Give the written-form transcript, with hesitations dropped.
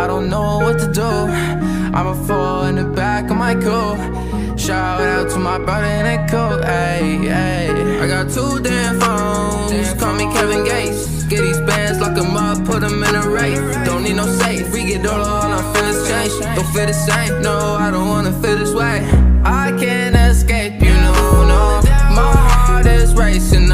I don't know what to do. I'ma fall in the back of my coupe. Shout out to my brother in that coat, ayy, ayy. I got 2 damn phones, call me Kevin Gates. Get these bands, lock them up, put them in a race. Don't need no safe, we get all our feelings change. Don't feel the same, no, I don't wanna feel this way. I can't escape, you know, no. My heart is racing.